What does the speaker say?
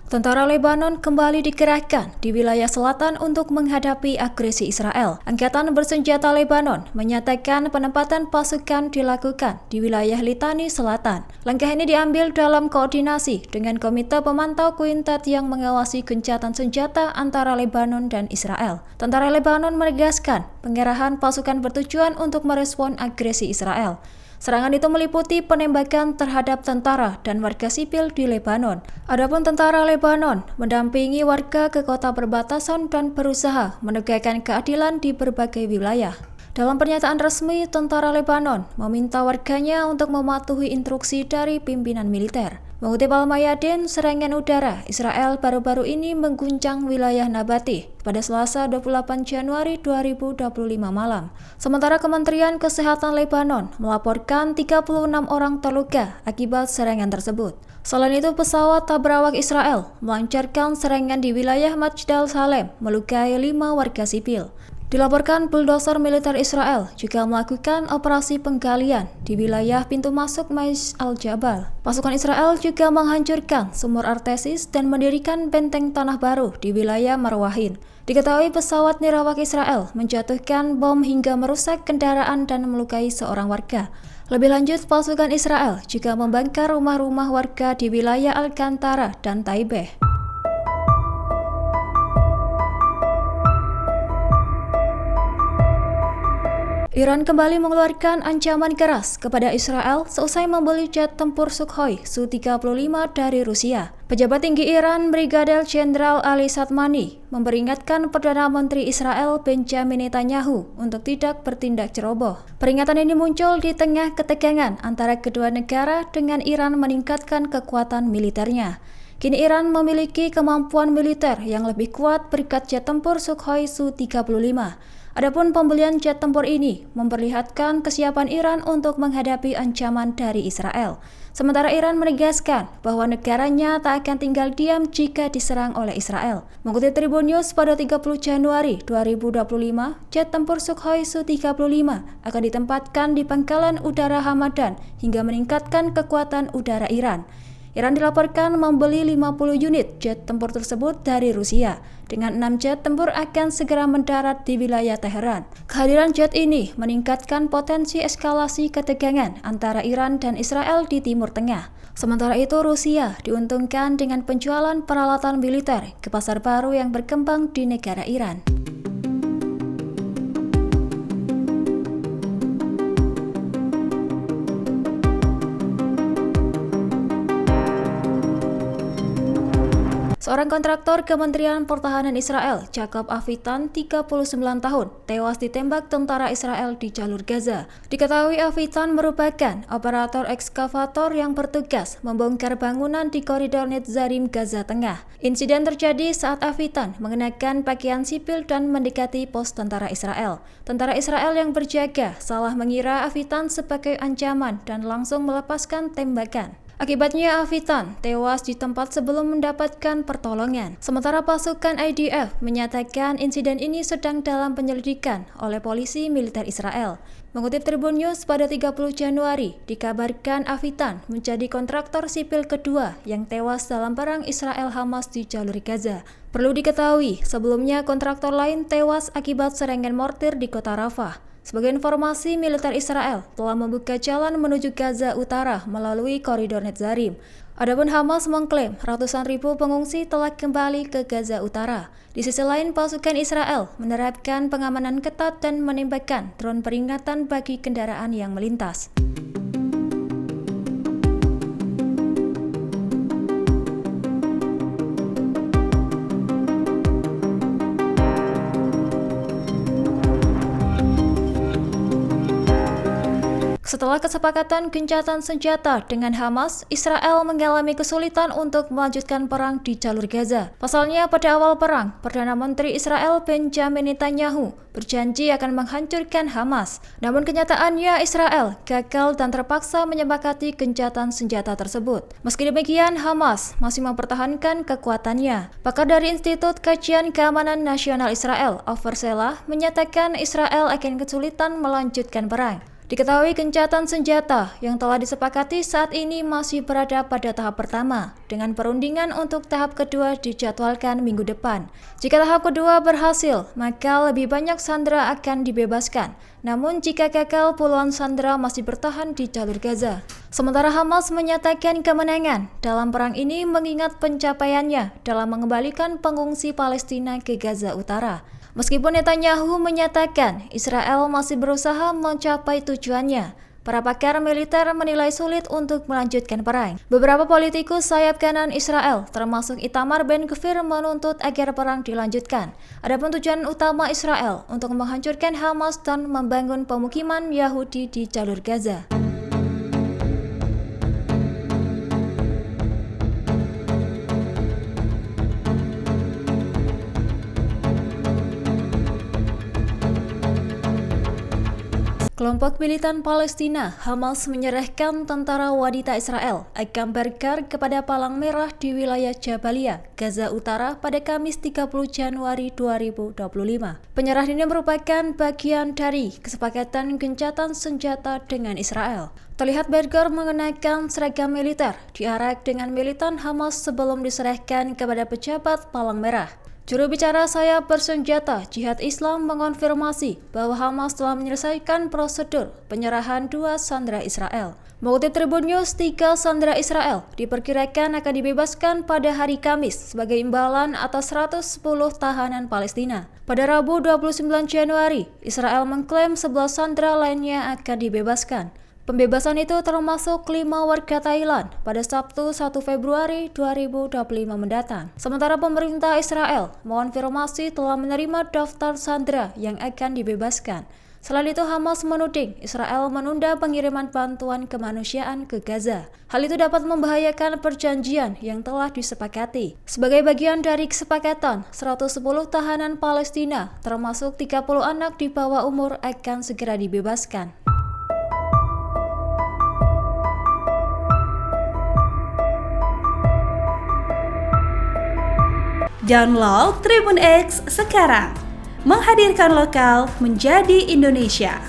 Tentara Lebanon kembali dikerahkan di wilayah selatan untuk menghadapi agresi Israel. Angkatan bersenjata Lebanon menyatakan penempatan pasukan dilakukan di wilayah Litani Selatan. Langkah ini diambil dalam koordinasi dengan Komite Pemantau Kuintet yang mengawasi gencatan senjata antara Lebanon dan Israel. Tentara Lebanon menegaskan pengerahan pasukan bertujuan untuk merespon agresi Israel. Serangan itu meliputi penembakan terhadap tentara dan warga sipil di Lebanon. Adapun tentara Lebanon mendampingi warga ke kota perbatasan dan berusaha menegakkan keadilan di berbagai wilayah. Dalam pernyataan resmi, tentara Lebanon meminta warganya untuk mematuhi instruksi dari pimpinan militer. Mengutip Al-Mayadin, serangan udara Israel baru-baru ini mengguncang wilayah Nabatih pada Selasa 28 Januari 2025 malam. Sementara Kementerian Kesehatan Lebanon melaporkan 36 orang terluka akibat serangan tersebut. Selain itu, pesawat tak berawak Israel melancarkan serangan di wilayah Majdal Salem, melukai 5 warga sipil. Dilaporkan bulldozer militer Israel juga melakukan operasi penggalian di wilayah pintu masuk Mais al-Jabal. Pasukan Israel juga menghancurkan sumur artesis dan mendirikan benteng tanah baru di wilayah Marwahin. Diketahui pesawat nirawak Israel menjatuhkan bom hingga merusak kendaraan dan melukai seorang warga. Lebih lanjut, pasukan Israel juga membakar rumah-rumah warga di wilayah Alcantara dan Taibeh. Iran kembali mengeluarkan ancaman keras kepada Israel seusai membeli jet tempur Sukhoi Su-35 dari Rusia. Pejabat tinggi Iran, Brigadir Jenderal Ali Satmani, memperingatkan Perdana Menteri Israel Benjamin Netanyahu untuk tidak bertindak ceroboh. Peringatan ini muncul di tengah ketegangan antara kedua negara dengan Iran meningkatkan kekuatan militernya. Kini Iran memiliki kemampuan militer yang lebih kuat berkat jet tempur Sukhoi Su-35. Adapun pembelian jet tempur ini memperlihatkan kesiapan Iran untuk menghadapi ancaman dari Israel. Sementara Iran menegaskan bahwa negaranya tak akan tinggal diam jika diserang oleh Israel. Mengutip Tribun News pada 30 Januari 2025, jet tempur Sukhoi Su-35 akan ditempatkan di pangkalan udara Hamadan hingga meningkatkan kekuatan udara Iran. Iran dilaporkan membeli 50 unit jet tempur tersebut dari Rusia. Dengan 6 jet tempur akan segera mendarat di wilayah Teheran. Kehadiran jet ini meningkatkan potensi eskalasi ketegangan antara Iran dan Israel di Timur Tengah. Sementara itu, Rusia diuntungkan dengan penjualan peralatan militer ke pasar baru yang berkembang di negara Iran. Seorang kontraktor Kementerian Pertahanan Israel, Jacob Avitan, 39 tahun, tewas ditembak tentara Israel di jalur Gaza. Diketahui Avitan merupakan operator ekskavator yang bertugas membongkar bangunan di koridor Netzarim Gaza Tengah. Insiden terjadi saat Avitan mengenakan pakaian sipil dan mendekati pos tentara Israel. Tentara Israel yang berjaga salah mengira Avitan sebagai ancaman dan langsung melepaskan tembakan. Akibatnya Avitan tewas di tempat sebelum mendapatkan pertolongan. Sementara pasukan IDF menyatakan insiden ini sedang dalam penyelidikan oleh polisi militer Israel. Mengutip Tribun News pada 30 Januari, dikabarkan Avitan menjadi kontraktor sipil kedua yang tewas dalam perang Israel-Hamas di jalur Gaza. Perlu diketahui, sebelumnya kontraktor lain tewas akibat serangan mortir di kota Rafah. Sebagai informasi, militer Israel telah membuka jalan menuju Gaza Utara melalui koridor Netzarim. Adapun Hamas mengklaim ratusan ribu pengungsi telah kembali ke Gaza Utara. Di sisi lain, pasukan Israel menerapkan pengamanan ketat dan menembakkan drone peringatan bagi kendaraan yang melintas. Setelah kesepakatan gencatan senjata dengan Hamas, Israel mengalami kesulitan untuk melanjutkan perang di jalur Gaza. Pasalnya, pada awal perang, Perdana Menteri Israel Benjamin Netanyahu berjanji akan menghancurkan Hamas. Namun kenyataannya Israel gagal dan terpaksa menyepakati gencatan senjata tersebut. Meski demikian, Hamas masih mempertahankan kekuatannya. Pakar dari Institut Kajian Keamanan Nasional Israel, Ofer Selah, menyatakan Israel akan kesulitan melanjutkan perang. Diketahui gencatan senjata yang telah disepakati saat ini masih berada pada tahap pertama, dengan perundingan untuk tahap kedua dijadwalkan minggu depan. Jika tahap kedua berhasil, maka lebih banyak sandera akan dibebaskan. Namun jika gagal, puluhan sandera masih bertahan di jalur Gaza. Sementara Hamas menyatakan kemenangan dalam perang ini mengingat pencapaiannya dalam mengembalikan pengungsi Palestina ke Gaza Utara. Meskipun Netanyahu menyatakan Israel masih berusaha mencapai tujuannya, para pakar militer menilai sulit untuk melanjutkan perang. Beberapa politikus sayap kanan Israel, termasuk Itamar Ben-Gvir, menuntut agar perang dilanjutkan. Adapun tujuan utama Israel untuk menghancurkan Hamas dan membangun pemukiman Yahudi di jalur Gaza. Kelompok militan Palestina, Hamas, menyerahkan tentara wanita Israel, Agam Berger, kepada Palang Merah di wilayah Jabalia, Gaza Utara pada Kamis 30 Januari 2025. Penyerahan ini merupakan bagian dari kesepakatan gencatan senjata dengan Israel. Terlihat Berger mengenakan seragam militer, diarak dengan militan Hamas sebelum diserahkan kepada pejabat Palang Merah. Juru bicara sayap bersenjata Jihad Islam mengonfirmasi bahwa Hamas telah menyelesaikan prosedur penyerahan 2 sandera Israel. Mengutip Tribun News, 3 sandera Israel diperkirakan akan dibebaskan pada hari Kamis sebagai imbalan atas 110 tahanan Palestina. Pada Rabu 29 Januari, Israel mengklaim 11 sandera lainnya akan dibebaskan. Pembebasan itu termasuk 5 warga Thailand pada Sabtu 1 Februari 2025 mendatang. Sementara pemerintah Israel mengonfirmasi telah menerima daftar sandera yang akan dibebaskan. Selain itu, Hamas menuding Israel menunda pengiriman bantuan kemanusiaan ke Gaza. Hal itu dapat membahayakan perjanjian yang telah disepakati. Sebagai bagian dari kesepakatan, 110 tahanan Palestina, termasuk 30 anak di bawah umur, akan segera dibebaskan. Download Tribun X sekarang, menghadirkan lokal menjadi Indonesia.